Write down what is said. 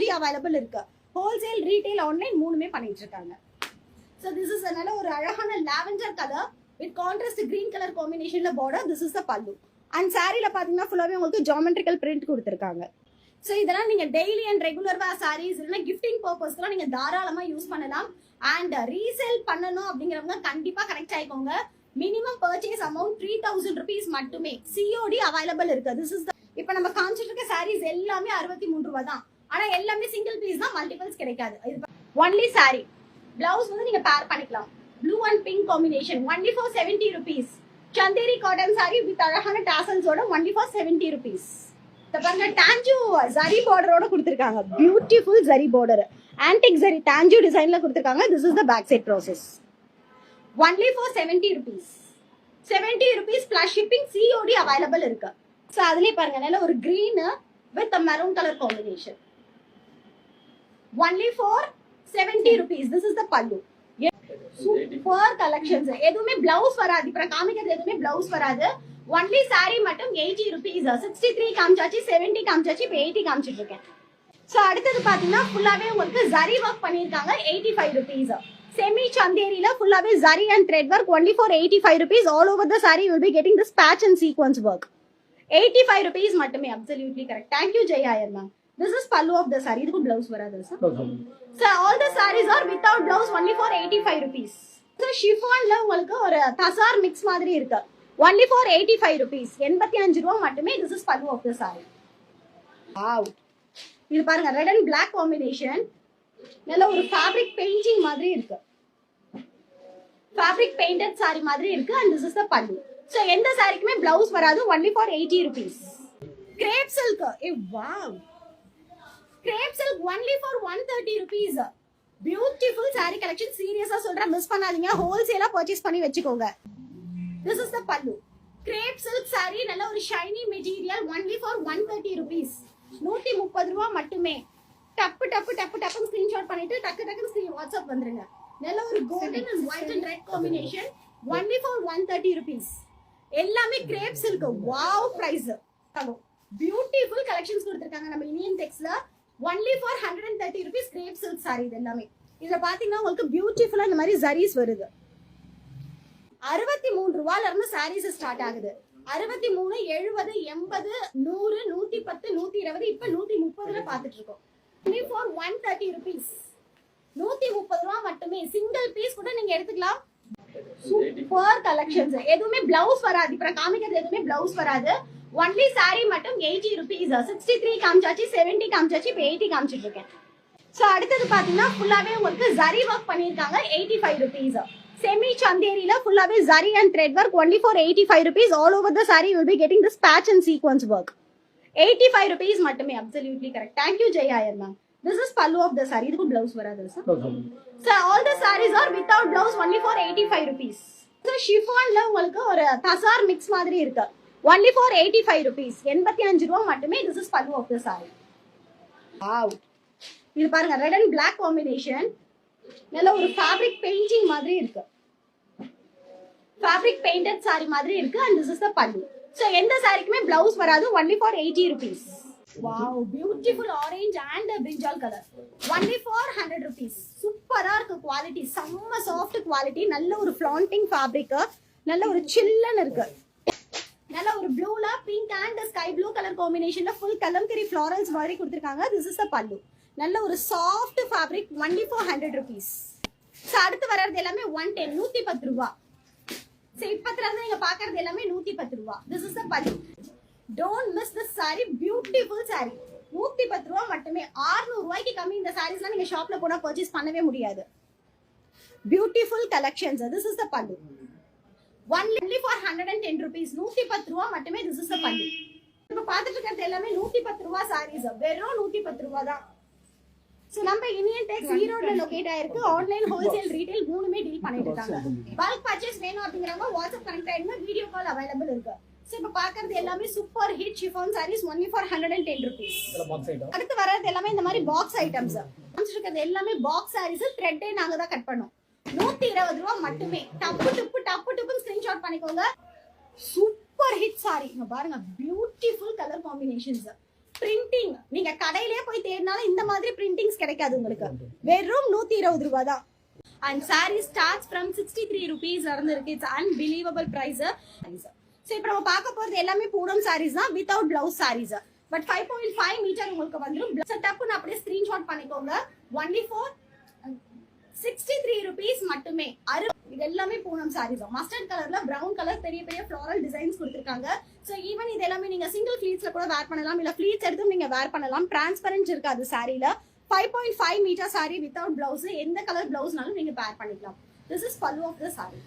COD available இருக்கு. Wholesale retail online மூணுமே பண்ணிட்டு இருக்காங்க. So this is நல்ல ஒரு அழகான lavender colour with contrast green colour காம்பினேஷன்ல border. This is the pallu. And சாரில பாத்தீங்கன்னா ஃபுல்லாவே உங்களுக்கு ஜியோமெட்ரிக்கல் பிரிண்ட் கொடுத்திருக்காங்க. So இதெல்லாம் நீங்க daily and regular wear saris இல்லனா கிஃப்டிங் பர்பஸ்க்குலாம் நீங்க தாராளமா யூஸ் பண்ணலாம். அண்ட் ரீசேல் பண்ணனும் அப்படிங்கறவங்க கண்டிப்பா கனெக்ட் ஆயிக்கோங்க. மினிமம் பர்ச்சேஸ் அமௌண்ட் 3000 rupees மட்டுமே. COD அவைலபிள் இருக்கு. This is the இப்போ நம்ம காமிச்சிட்டு இருக்க சாரீஸ் எல்லாமே 63 ரூபாய் தான். ஆனா எல்லாமே சிங்கிள் பீஸ் தான், மல்டிபிள்ஸ் கிடைக்காது. Only saree. Blouse வந்து நீங்க பேர் பண்ணிக்கலாம். Blue and pink combination only for 70 rupees. Chanderi cotton saree with அழகான டாசல்ஸோட only for 70 rupees. இத பாருங்க, டான்ஜூ ஜரி பார்டரோட கொடுத்திருக்காங்க. Beautiful zari border, antique zari tanchoi டிசைன்ல கொடுத்திருக்காங்க. This is the back side process. Only for 70 rupees. 70 rupees plus shipping. COD available இருக்கு. சோ அதுலயே பாருங்க, நல்ல ஒரு green with a maroon color combination. Only for 70 rupees. This is the pallu. Super collections. எதுவுமே blouse வராது. இப்ப காமிக்கிறது எதுவுமே blouse வராது. Only saree மட்டும் 80 rupees. 63 காமிச்சாச்சு, 70 காமிச்சாச்சு, இப்ப 80 காமிச்சிட்டு இருக்கேன். சோ அடுத்தது பாத்தீங்கன்னா ஃபுல்லாவே உங்களுக்கு zari work பண்ணிருக்காங்க. 85 rupees. Semi chanderiல ஃபுல்லாவே zari and thread work only for 85 rupees. All over the saree you will be getting this patch and sequence work. 85 rupees மட்டுமே. Absolutely correct. Thank you Jaya ma'am. This is pallu of the saree. இதுக்கு blouse வராது sir. So all the sarees are without blouse only for 85 rupees. So chiffonல உங்களுக்கு ஒரு தசார் mix மாதிரி இருக்கு. Only for 85 rupees. 85 ரூபாய் மட்டுமே. This is pallu of the saree. Wow. இது பாருங்க, red and black combination. நல்ல ஒரு fabric painting மாதிரி இருக்கு. Fabric painted saree மாதிரி இருக்கு. And this is the pallu. So எந்த சாரிக்குமே blouse வராது. Only for 80 rupees. Crepe silk. Wow. Crepe silk only for 130 rupees. Beautiful saree collection. Seriously சொல்றேன், miss பண்ணாதீங்க. ஹோல்சேலா பர்ச்சேஸ் பண்ணி வெச்சுக்கோங்க. This is the pallu. Crepe silk saree நல்ல ஒரு shiny material only for 130 rupees. 130 ரூபாய் மட்டுமே. டப்பு டப்பு டப்பு டப்பு ஸ்கிரீன்ஷாட் பண்ணிட்டு டக்கு டக்கு வாட்ஸ்அப் வந்துருங்க. நல்ல ஒரு golden and white and red combination only for 130 rupees. எல்லாமே crepe silk. Wow price. Beautiful collections கொடுத்திருக்காங்க நம்ம Indian டெக்ஸ்ல. Only for 130 rupees crepe silk saree. இது எல்லாமே இதுல பாத்தீங்கன்னா உங்களுக்கு பியூட்டிஃபுல்லா இந்த மாதிரி ஜரீஸ் வருது. 63 ரூபாயில இருந்து சாரீஸ் ஸ்டார்ட் ஆகுது. 63, 70, 80, 100, 110, 120, இப்ப 130ல பாத்துட்டு இருக்கோம். Only for 130 rupees. 130 ரூபாய் மட்டுமே. சிங்கிள் பீஸ் கூட நீங்க எடுத்துக்கலாம். Super collections. எதுவுமே பிளவுஸ் வராது. இப்ப காமிக்கிறது எதுவுமே பிளவுஸ் வராது. Only saree மட்டும் 80 rupees. 63 காமிச்சாச்சு, 70 காமிச்சாச்சு, இப்ப 80 காமிச்சிட்டு இருக்கேன். சோ அடுத்தது பாத்தீங்கன்னா ஃபுல்லாவே உங்களுக்கு zari work பண்ணிருக்காங்க. 85 rupees. Semi chanderiல ஃபுல்லாவே zari and thread work only for 85 rupees. All over the saree you will be getting this patch and sequence work. 85 rupees மட்டுமே. Absolutely correct. Thank you Jaya ma'am. This is pallu of the saree. இதுக்கு blouse வராது sir. So all the sarees are without blouse only for 85 rupees. So chiffonல உங்களுக்கு ஒரு தசார் mix மாதிரி இருக்கு. Only for 85 rupees. 85 ரூபாய் மட்டுமே. This is pallu of the saree. Wow. இது பாருங்க, red and black combination. நல்ல ஒரு fabric painting மாதிரி இருக்கு. Fabric painted saree மாதிரி இருக்கு. And this is the pallu. So எந்த சாரிக்குமே blouse வராது. Only for 80 rupees. Wow, beautiful orange and brinjal color. Only for 100 rupees. சூப்பரா இருக்கு குவாலிட்டி. செம்ம சாஃப்ட் குவாலிட்டி. நல்ல ஒரு flaunting fabric. நல்ல ஒரு சில்லுன்னு இருக்கு. நல்ல ஒரு ப்ளூல pink and sky blue colour காம்பினேஷன்ல ஃபுல் கலம்கரி ஃப்ளாரல்ஸ் மாதிரி கொடுத்திருக்காங்க. This is the pallu. நல்ல ஒரு soft fabric. only for 100 rupees. So அடுத்து வரது எல்லாமே 110, 110 ரூபாய். சோ இப்பத்துல இருந்து நீங்க பாக்குறது எல்லாமே 110 ரூபாய். This is the pallu. Don't miss this saree. Beautiful saree. 110 ரூபாய் மட்டுமே. 600 ரூபாய்க்கு கம்மி இந்த சாரீஸ்லாம் நீங்க ஷாப்ல போனா பர்ச்சேஸ் பண்ணவே முடியாது. Beautiful collections. This is the pallu. Only for 110 rupees. 110 ரூபாய் மட்டுமே. This is the pallu. இப்ப பாத்துட்டு இருக்கிறது எல்லாமே 110 ரூபாய் சாரீஸ். வெறும் 110 ரூபாய் தான். சோ நம்ம இந்தியன் டெக்ஸ் ஈரோட்ல லொகேட் ஆயிருக்கு. ஆன்லைன் ஹோல்சேல் ரீட்டைல் மூணுமே டீல் பண்ணிட்டு இருக்காங்க. பல்க் பர்ச்சேஸ் வேணும் அப்படிங்கறவங்க வாட்ஸ்அப் கனெக்ட் ஆயிடுங்க. வீடியோ கால் அவைலபிள் இருக்கு. சோ இப்ப பாக்குறது எல்லாமே super hit chiffon sarees only for 110 rupees. அடுத்து வரது எல்லாமே இந்த மாதிரி பாக்ஸ் ஐட்டம்ஸ். காமிச்சிருக்கிறது எல்லாமே பாக்ஸ் sarees. த்ரெட்டே நாங்க தான் கட் பண்ணோம். 120 ரூபாய் மட்டுமே. டப்பு டப்பு டப்பு டப்பு ஸ்கிரீன்ஷாட் பண்ணிக்கோங்க. Super hit saree. இங்க பாருங்க, பியூட்டிஃபுல் கலர் காம்பினேஷன்ஸ். பிரிண்டிங் நீங்க கடையிலேயே போய் தேடினாலும் இந்த மாதிரி பிரிண்டிங்ஸ் கிடைக்காது உங்களுக்கு. வெறும் 120 ரூபாய் தான். And saree starts from 63 rupees இருந்து இருக்கு. It's unbelievable price. சோ இப்போ நம்ம பார்க்க போறது எல்லாமே பூனம் sarees தான் without blouse sarees. But 5.5 metre உங்களுக்கு வந்துரும். செட்டப்னு அப்படியே ஸ்கிரீன்ஷாட் பண்ணிக்கோங்க. only for 63 rupees மட்டுமே. இது எல்லாமே பூனம் sarees. மஸ்டர்ட் கலர்ல பிரவுன் கலர் பெரிய பெரிய ஃப்ளோரல் டிசைன்ஸ் கொடுத்திருக்காங்க. சோ ஈவன் இது எல்லாமே நீங்க சிங்கிள் ஃப்ளீட்ஸ்ல கூட வேர் பண்ணலாம், இல்ல ஃப்ளீட்ஸ் எடுத்தும் நீங்க வேர் பண்ணலாம். டிரான்ஸ்பரன்ஸ் இருக்காது சாரில. 5.5 மீட்டர் saree வித்அவுட் பிளவுஸ். எந்த கலர் பிளவுஸ்னாலும் நீங்க பேர் பண்ணிக்கலாம். திஸ் இஸ் பல்லு ஆஃப் த saree.